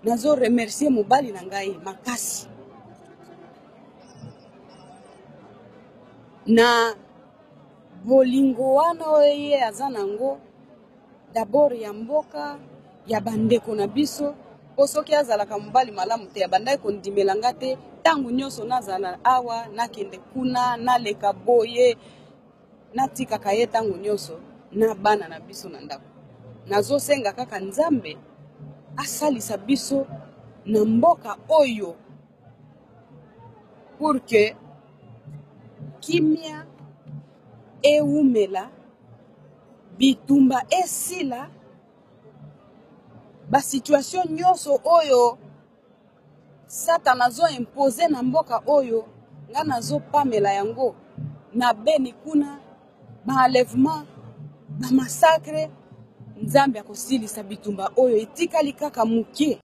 nazo remercier mobali na ngai makasi na bolingo wana oye azanango d'abord ya mboka ya bandeko na biso osoki azalaka mobali malamu te ya bandai kondimelanga te tangu nyonso nazala awa nakende kuna naleka boye natikaka ye tangu nyonso na bana na biso na ndako nazosenga kaka Nzambe asalisa biso na mboka oyo pour que kimia eumela bitumba esila ba situation nyonso oyo Satan zo impose na mboka oyo nga nazo pamela yango na beni kuna ba enlèvement ba massacre Nzambe akosilisa bitumba oyo etikali kaka mukie